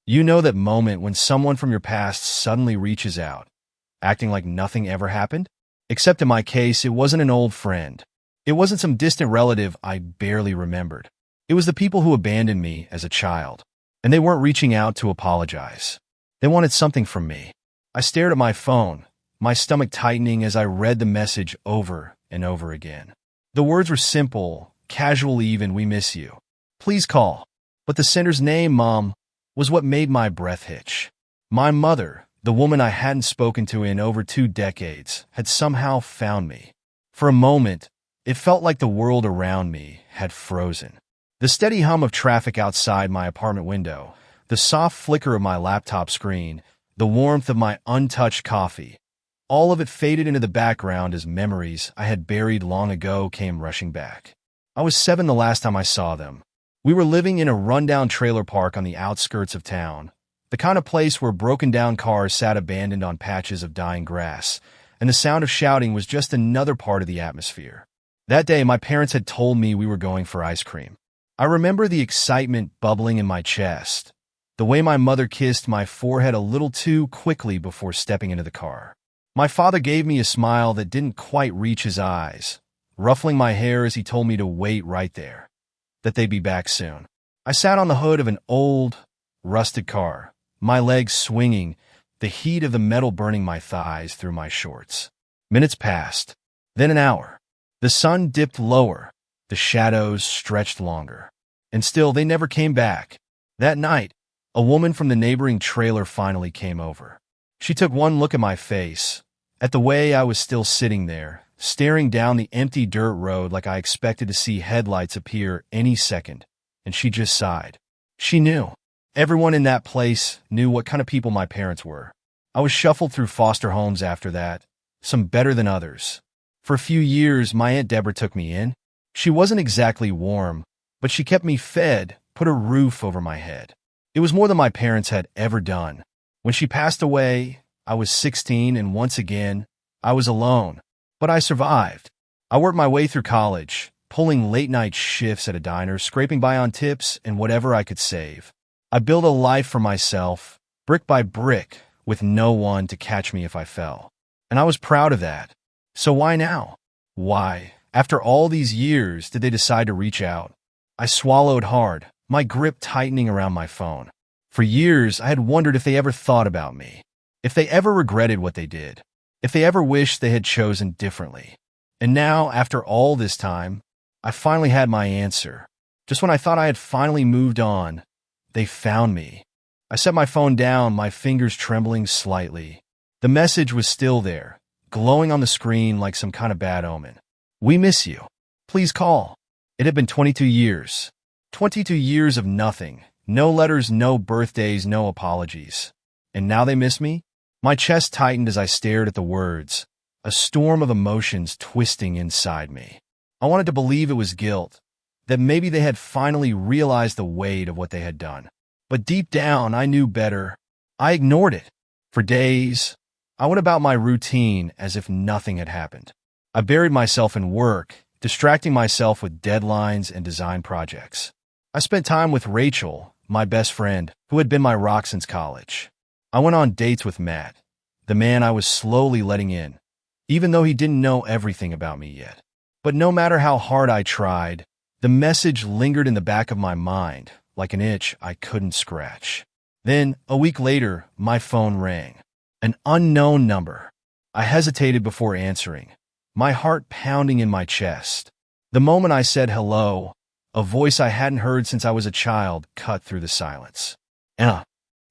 You know that moment when someone from your past suddenly reaches out, acting like nothing ever happened? Except in my case, it wasn't an old friend. It wasn't some distant relative I barely remembered. It was the people who abandoned me as a child. And they weren't reaching out to apologize. They wanted something from me. I stared at my phone, my stomach tightening as I read the message over and over again. The words were simple, casual even, "We miss you. Please call." But the sender's name, Mom, was what made my breath hitch. My mother, the woman I hadn't spoken to in over 2 decades, had somehow found me. For a moment, it felt like the world around me had frozen. The steady hum of traffic outside my apartment window, the soft flicker of my laptop screen, the warmth of my untouched coffee, all of it faded into the background as memories I had buried long ago came rushing back. I was 7 the last time I saw them. We were living in a rundown trailer park on the outskirts of town, the kind of place where broken-down cars sat abandoned on patches of dying grass, and the sound of shouting was just another part of the atmosphere. That day, my parents had told me we were going for ice cream. I remember the excitement bubbling in my chest, the way my mother kissed my forehead a little too quickly before stepping into the car. My father gave me a smile that didn't quite reach his eyes, ruffling my hair as he told me to wait right there, that they'd be back soon. I sat on the hood of an old, rusted car, my legs swinging, the heat of the metal burning my thighs through my shorts. Minutes passed, then an hour. The sun dipped lower, the shadows stretched longer. And still they never came back. That night, a woman from the neighboring trailer finally came over. She took one look at my face, at the way I was still sitting there, staring down the empty dirt road like I expected to see headlights appear any second, and she just sighed. She knew. Everyone in that place knew what kind of people my parents were. I was shuffled through foster homes after that, some better than others. For a few years, my Aunt Deborah took me in. She wasn't exactly warm, but she kept me fed, put a roof over my head. It was more than my parents had ever done. When she passed away, I was 16, and once again, I was alone. But I survived. I worked my way through college, pulling late-night shifts at a diner, scraping by on tips and whatever I could save. I built a life for myself, brick by brick, with no one to catch me if I fell. And I was proud of that. So why now? Why, after all these years, did they decide to reach out? I swallowed hard, my grip tightening around my phone. For years, I had wondered if they ever thought about me, if they ever regretted what they did, if they ever wished they had chosen differently. And now, after all this time, I finally had my answer. Just when I thought I had finally moved on, they found me. I set my phone down, my fingers trembling slightly. The message was still there, glowing on the screen like some kind of bad omen. "We miss you. Please call." It had been 22 years. 22 years of nothing. No letters, no birthdays, no apologies. And now they miss me? My chest tightened as I stared at the words, a storm of emotions twisting inside me. I wanted to believe it was guilt, that maybe they had finally realized the weight of what they had done. But deep down, I knew better. I ignored it. For days, I went about my routine as if nothing had happened. I buried myself in work, distracting myself with deadlines and design projects. I spent time with Rachel, my best friend, who had been my rock since college. I went on dates with Matt, the man I was slowly letting in, even though he didn't know everything about me yet. But no matter how hard I tried, the message lingered in the back of my mind, like an itch I couldn't scratch. Then, a week later, my phone rang. An unknown number. I hesitated before answering, my heart pounding in my chest. The moment I said hello, a voice I hadn't heard since I was a child cut through the silence.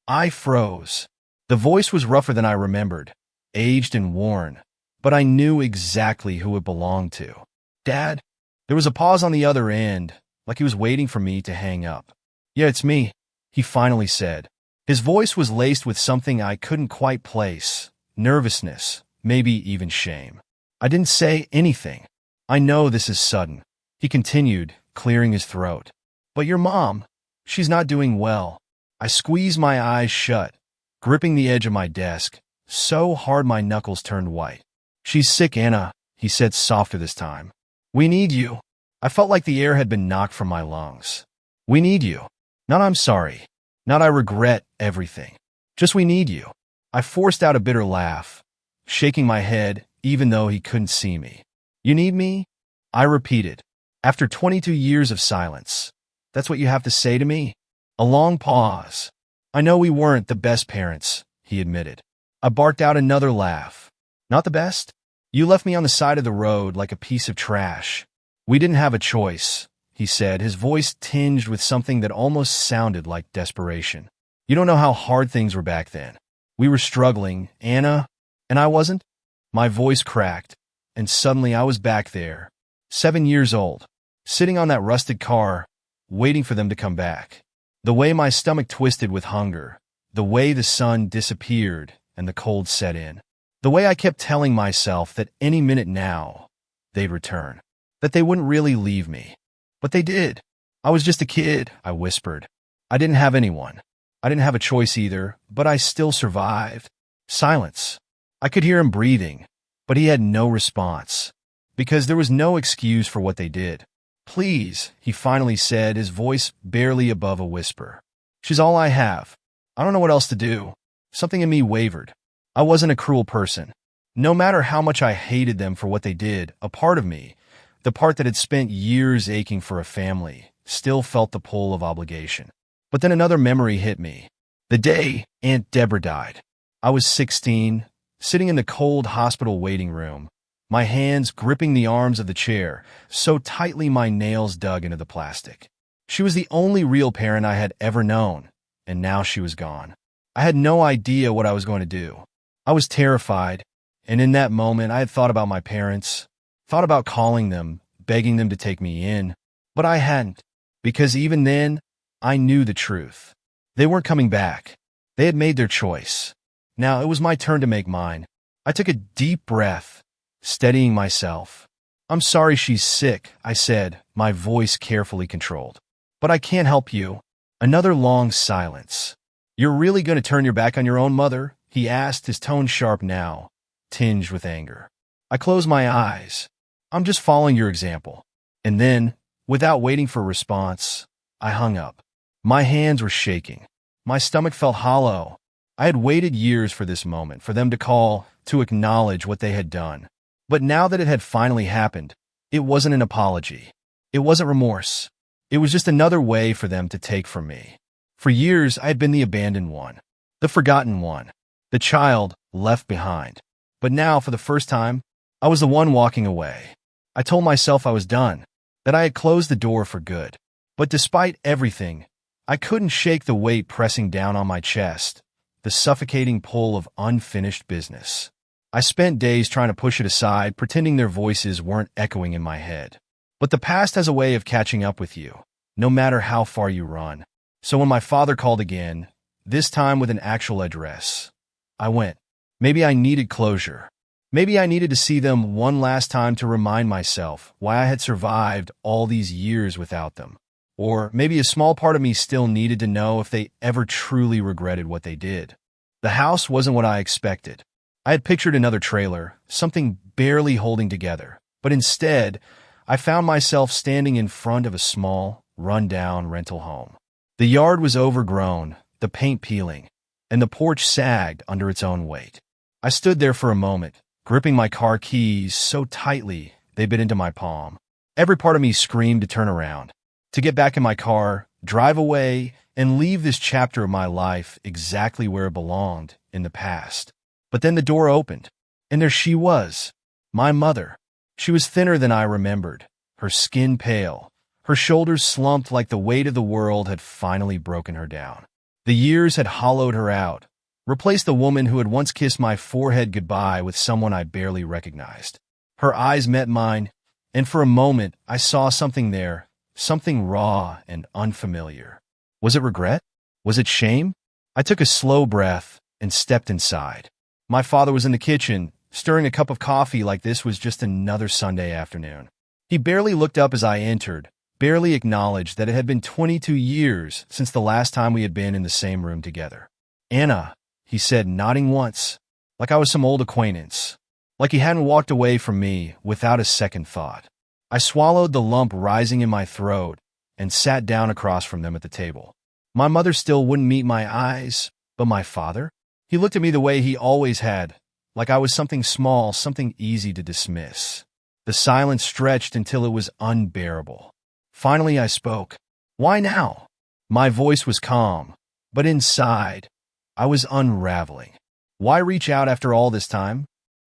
I froze. The voice was rougher than I remembered, aged and worn, but I knew exactly who it belonged to. "Dad?" There was a pause on the other end, like he was waiting for me to hang up. "Yeah, it's me," he finally said. His voice was laced with something I couldn't quite place, nervousness, maybe even shame. I didn't say anything. "I know this is sudden," he continued, clearing his throat. "But your mom, she's not doing well." I squeezed my eyes shut, gripping the edge of my desk, so hard my knuckles turned white. "She's sick, Anna," he said softer this time. "We need you." I felt like the air had been knocked from my lungs. "We need you. Not I'm sorry. Not I regret everything. Just we need you. I forced out a bitter laugh, shaking my head even though he couldn't see me. You need me? I repeated. After 22 years of silence. That's what you have to say to me? A long pause. I know we weren't the best parents, he admitted. I barked out another laugh. Not the best? You left me on the side of the road like a piece of trash. We didn't have a choice, he said, his voice tinged with something that almost sounded like desperation. You don't know how hard things were back then. We were struggling, Anna, and I wasn't. My voice cracked, and suddenly I was back there, 7 years old, sitting on that rusted car, waiting for them to come back. The way my stomach twisted with hunger, the way the sun disappeared and the cold set in, the way I kept telling myself that any minute now, they'd return, that they wouldn't really leave me. But they did. I was just a kid, I whispered. I didn't have anyone. I didn't have a choice either, but I still survived. Silence. I could hear him breathing, but he had no response, because there was no excuse for what they did. Please, he finally said, his voice barely above a whisper. She's all I have. I don't know what else to do. Something in me wavered. I wasn't a cruel person. No matter how much I hated them for what they did, a part of me, the part that had spent years aching for a family, still felt the pull of obligation. But then another memory hit me. The day Aunt Deborah died. I was 16, sitting in the cold hospital waiting room, my hands gripping the arms of the chair, so tightly my nails dug into the plastic. She was the only real parent I had ever known, and now she was gone. I had no idea what I was going to do. I was terrified, and in that moment I had thought about my parents, thought about calling them, begging them to take me in, but I hadn't, because even then, I knew the truth. They weren't coming back. They had made their choice. Now it was my turn to make mine. I took a deep breath, steadying myself. I'm sorry she's sick, I said, my voice carefully controlled. But I can't help you. Another long silence. You're really going to turn your back on your own mother? He asked, his tone sharp now, tinged with anger. I closed my eyes. I'm just following your example. And then, without waiting for a response, I hung up. My hands were shaking. My stomach felt hollow. I had waited years for this moment, for them to call, to acknowledge what they had done. But now that it had finally happened, it wasn't an apology. It wasn't remorse. It was just another way for them to take from me. For years, I had been the abandoned one, the forgotten one, the child left behind. But now, for the first time, I was the one walking away. I told myself I was done, that I had closed the door for good. But despite everything, I couldn't shake the weight pressing down on my chest, the suffocating pull of unfinished business. I spent days trying to push it aside, pretending their voices weren't echoing in my head. But the past has a way of catching up with you, no matter how far you run. So when my father called again, this time with an actual address, I went. Maybe I needed closure. Maybe I needed to see them one last time to remind myself why I had survived all these years without them. Or maybe a small part of me still needed to know if they ever truly regretted what they did. The house wasn't what I expected. I had pictured another trailer, something barely holding together. But instead, I found myself standing in front of a small, run-down rental home. The yard was overgrown, the paint peeling, and the porch sagged under its own weight. I stood there for a moment, gripping my car keys so tightly they bit into my palm. Every part of me screamed to turn around, to get back in my car, drive away, and leave this chapter of my life exactly where it belonged, in the past. But then the door opened, and there she was, my mother. She was thinner than I remembered, her skin pale, her shoulders slumped like the weight of the world had finally broken her down. The years had hollowed her out, replaced the woman who had once kissed my forehead goodbye with someone I barely recognized. Her eyes met mine, and for a moment I saw something there, something raw and unfamiliar. Was it regret? Was it shame? I took a slow breath and stepped inside. My father was in the kitchen, stirring a cup of coffee like this was just another Sunday afternoon. He barely looked up as I entered, barely acknowledged that it had been 22 years since the last time we had been in the same room together. Anna, he said, nodding once, like I was some old acquaintance, like he hadn't walked away from me without a second thought. I swallowed the lump rising in my throat and sat down across from them at the table. My mother still wouldn't meet my eyes, but my father? He looked at me the way he always had, like I was something small, something easy to dismiss. The silence stretched until it was unbearable. Finally, I spoke. Why now? My voice was calm, but inside, I was unraveling. Why reach out after all this time?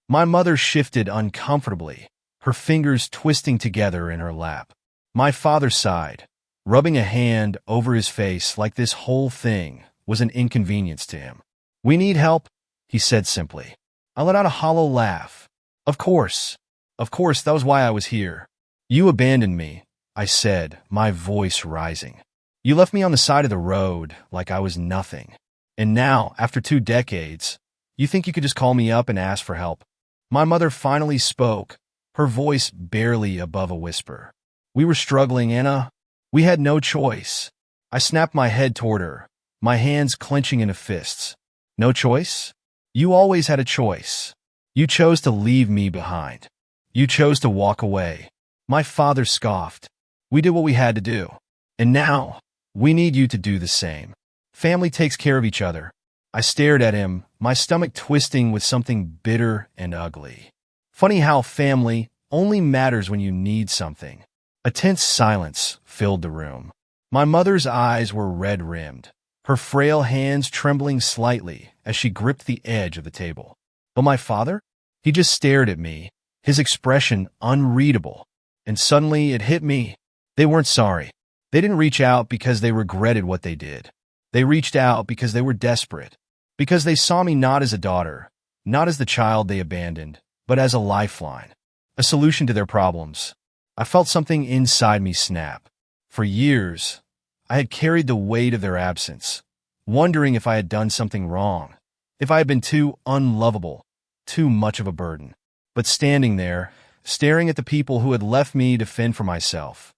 My mother shifted uncomfortably, her fingers twisting together in her lap. My father sighed, rubbing a hand over his face like this whole thing was an inconvenience to him. We need help, he said simply. I let out a hollow laugh. Of course, that was why I was here. You abandoned me, I said, my voice rising. You left me on the side of the road like I was nothing. And now, after 2 decades, you think you could just call me up and ask for help? My mother finally spoke, her voice barely above a whisper. We were struggling, Anna. We had no choice. I snapped my head toward her, my hands clenching into fists. No choice? You always had a choice. You chose to leave me behind. You chose to walk away. My father scoffed. We did what we had to do. And now, we need you to do the same. Family takes care of each other. I stared at him, my stomach twisting with something bitter and ugly. Funny how family only matters when you need something. A tense silence filled the room. My mother's eyes were red-rimmed, her frail hands trembling slightly as she gripped the edge of the table. But my father? He just stared at me, his expression unreadable. And suddenly it hit me. They weren't sorry. They didn't reach out because they regretted what they did. They reached out because they were desperate. Because they saw me not as a daughter, not as the child they abandoned, but as a lifeline, a solution to their problems. I felt something inside me snap. For years, I had carried the weight of their absence, wondering if I had done something wrong, if I had been too unlovable, too much of a burden. But standing there, staring at the people who had left me to fend for myself,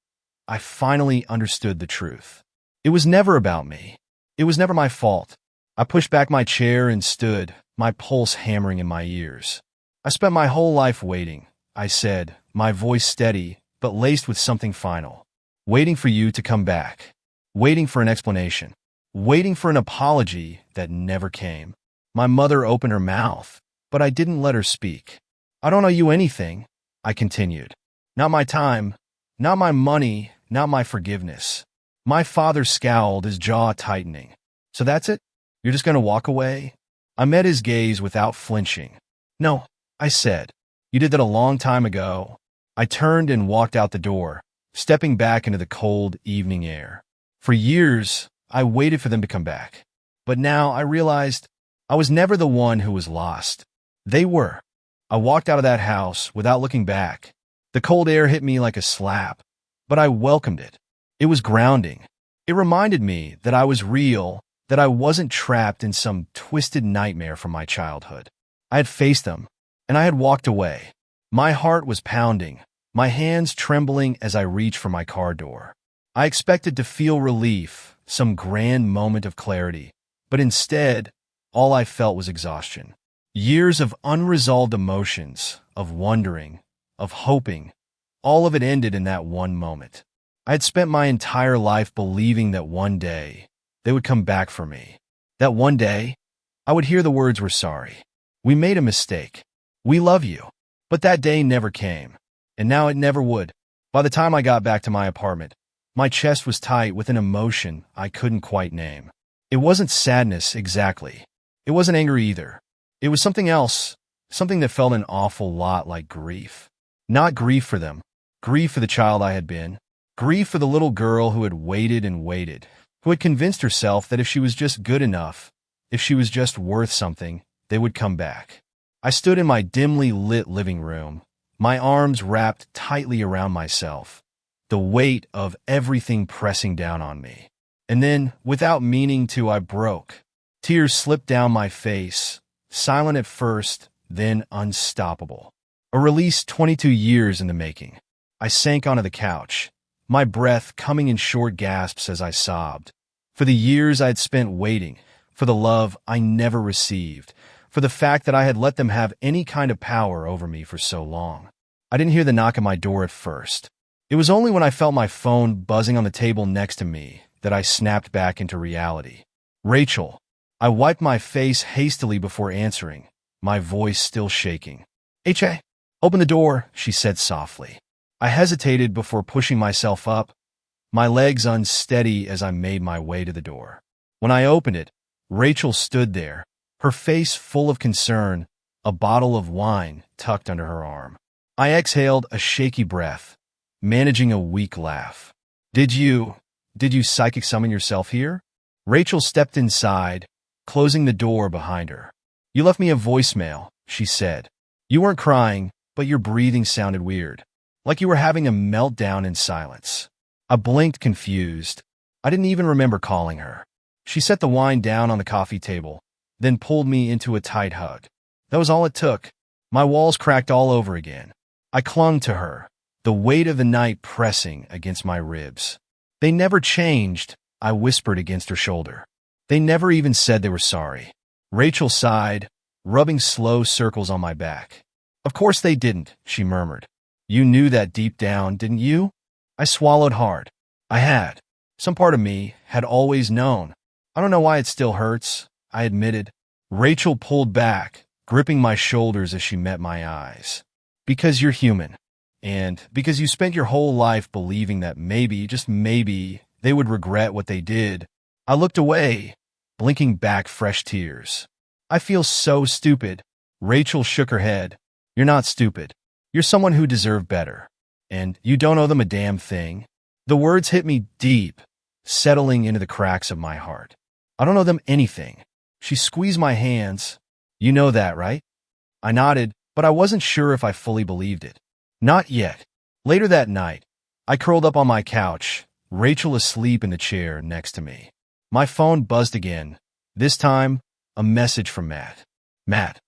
I finally understood the truth. It was never about me. It was never my fault. I pushed back my chair and stood, my pulse hammering in my ears. I spent my whole life waiting, I said, my voice steady, but laced with something final. Waiting for you to come back. Waiting for an explanation. Waiting for an apology that never came. My mother opened her mouth, but I didn't let her speak. I don't owe you anything, I continued. Not my time, not my money, not my forgiveness. My father scowled, his jaw tightening. So that's it? You're just going to walk away? I met his gaze without flinching. No, I said. You did that a long time ago. I turned and walked out the door, stepping back into the cold evening air. For years, I waited for them to come back. But now I realized I was never the one who was lost. They were. I walked out of that house without looking back. The cold air hit me like a slap, but I welcomed it. It was grounding. It reminded me that I was real, that I wasn't trapped in some twisted nightmare from my childhood. I had faced them, and I had walked away. My heart was pounding, my hands trembling as I reached for my car door. I expected to feel relief, some grand moment of clarity, but instead, all I felt was exhaustion. Years of unresolved emotions, of wondering, of hoping, all of it ended in that one moment. I had spent my entire life believing that one day, they would come back for me. That one day, I would hear the words "We're sorry. We made a mistake. We love you." But that day never came, and now it never would. By the time I got back to my apartment, my chest was tight with an emotion I couldn't quite name. It wasn't sadness exactly. It wasn't anger either. It was something else, something that felt an awful lot like grief. Not grief for them, grief for the child I had been, grief for the little girl who had waited and waited, who had convinced herself that if she was just good enough, if she was just worth something, they would come back. I stood in my dimly lit living room, my arms wrapped tightly around myself, the weight of everything pressing down on me. And then, without meaning to, I broke. Tears slipped down my face, silent at first, then unstoppable. A release 22 years in the making. I sank onto the couch, my breath coming in short gasps as I sobbed. For the years I had spent waiting, for the love I never received, for the fact that I had let them have any kind of power over me for so long. I didn't hear the knock at my door at first. It was only when I felt my phone buzzing on the table next to me that that I snapped back into reality. Rachel. I wiped my face hastily before answering, my voice still shaking. H.A. Open the door, she said softly. I hesitated before pushing myself up, my legs unsteady as I made my way to the door. When I opened it, Rachel stood there, her face full of concern, a bottle of wine tucked under her arm. I exhaled a shaky breath, managing a weak laugh. Did you psychic summon yourself here? Rachel stepped inside, closing the door behind her. You left me a voicemail, she said. You weren't crying, but your breathing sounded weird, like you were having a meltdown in silence. I blinked, confused. I didn't even remember calling her. She set the wine down on the coffee table, then pulled me into a tight hug. That was all it took. My walls cracked all over again. I clung to her, the weight of the night pressing against my ribs. They never changed, I whispered against her shoulder. They never even said they were sorry. Rachel sighed, rubbing slow circles on my back. Of course they didn't, she murmured. You knew that deep down, didn't you? I swallowed hard. I had. Some part of me had always known. I don't know why it still hurts, I admitted. Rachel pulled back, gripping my shoulders as she met my eyes. Because you're human. And because you spent your whole life believing that maybe, just maybe, they would regret what they did. I looked away, blinking back fresh tears. I feel so stupid. Rachel shook her head. You're not stupid. You're someone who deserved better. And you don't owe them a damn thing. The words hit me deep, settling into the cracks of my heart. I don't owe them anything. She squeezed my hands. You know that, right? I nodded, but I wasn't sure if I fully believed it. Not yet. Later that night, I curled up on my couch, Rachel asleep in the chair next to me. My phone buzzed again. This time, a message from Matt. Matt.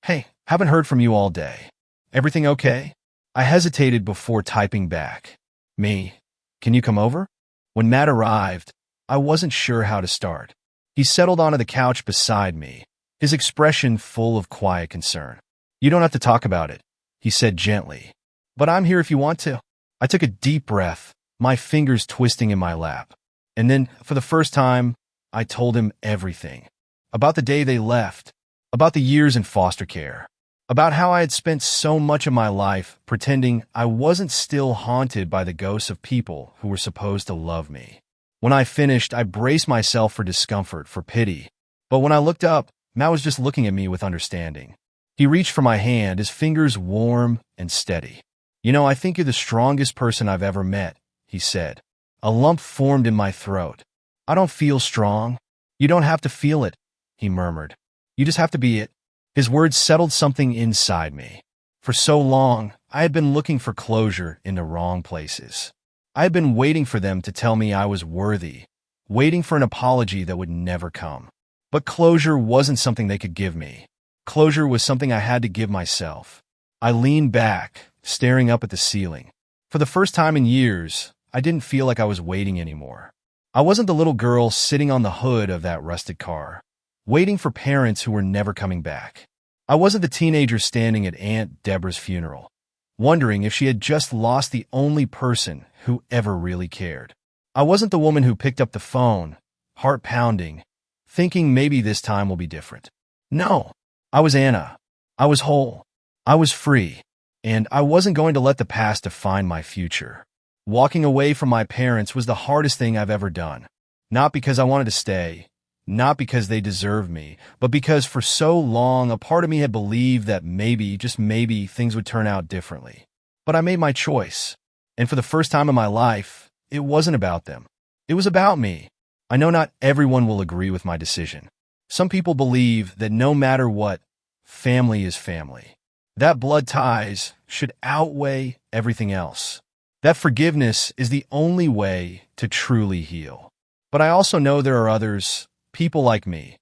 Hey, haven't heard from you all day. Everything okay? I hesitated before typing back. Me. Can you come over? When Matt arrived, I wasn't sure how to start. He settled onto the couch beside me, his expression full of quiet concern. You don't have to talk about it, he said gently. But I'm here if you want to. I took a deep breath, my fingers twisting in my lap. And then, for the first time, I told him everything. About the day they left, about the years in foster care, about how I had spent so much of my life pretending I wasn't still haunted by the ghosts of people who were supposed to love me. When I finished, I braced myself for discomfort, for pity. But when I looked up, Matt was just looking at me with understanding. He reached for my hand, his fingers warm and steady. You know, I think you're the strongest person I've ever met, he said. A lump formed in my throat. I don't feel strong. You don't have to feel it, he murmured. You just have to be it. His words settled something inside me. For so long, I had been looking for closure in the wrong places. I had been waiting for them to tell me I was worthy, waiting for an apology that would never come. But closure wasn't something they could give me. Closure was something I had to give myself. I leaned back, staring up at the ceiling. For the first time in years, I didn't feel like I was waiting anymore. I wasn't the little girl sitting on the hood of that rusted car, waiting for parents who were never coming back. I wasn't the teenager standing at Aunt Deborah's funeral, wondering if she had just lost the only person who ever really cared. I wasn't the woman who picked up the phone, heart pounding, thinking maybe this time will be different. No, I was Anna. I was whole. I was free. And I wasn't going to let the past define my future. Walking away from my parents was the hardest thing I've ever done. Not because I wanted to stay, not because they deserved me, but because for so long a part of me had believed that maybe, just maybe, things would turn out differently. But I made my choice. And for the first time in my life, it wasn't about them. It was about me. I know not everyone will agree with my decision. Some people believe that no matter what, family is family. That blood ties should outweigh everything else. That forgiveness is the only way to truly heal. But I also know there are others, people like me,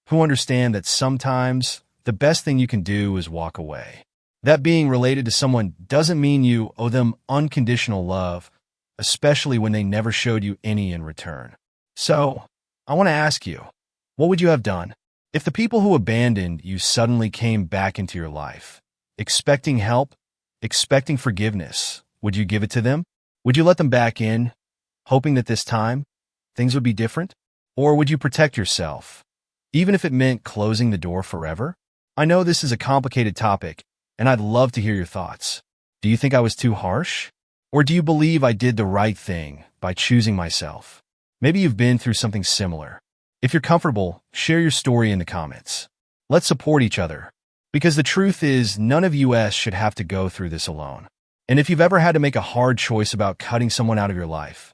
who understand that sometimes the best thing you can do is walk away. That being related to someone doesn't mean you owe them unconditional love, especially when they never showed you any in return. So, I want to ask you, what would you have done if the people who abandoned you suddenly came back into your life? Expecting help, expecting forgiveness, would you give it to them? Would you let them back in, hoping that this time things would be different? Or would you protect yourself, even if it meant closing the door forever? I know this is a complicated topic, and I'd love to hear your thoughts. Do you think I was too harsh? Or do you believe I did the right thing by choosing myself? Maybe you've been through something similar. If you're comfortable, share your story in the comments. Let's support each other. Because the truth is, none of us should have to go through this alone. And if you've ever had to make a hard choice about cutting someone out of your life,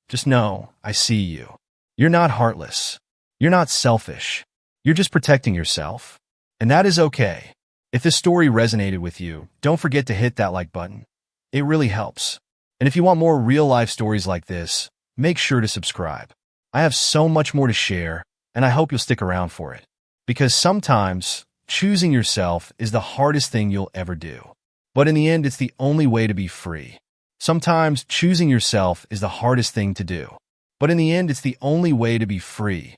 just know, I see you. You're not heartless. You're not selfish. You're just protecting yourself. And that is okay. If this story resonated with you, don't forget to hit that like button. It really helps. And if you want more real-life stories like this, make sure to subscribe. I have so much more to share, and I hope you'll stick around for it. Because sometimes, choosing yourself is the hardest thing you'll ever do. But in the end, it's the only way to be free. Sometimes, choosing yourself is the hardest thing to do. But in the end, it's the only way to be free.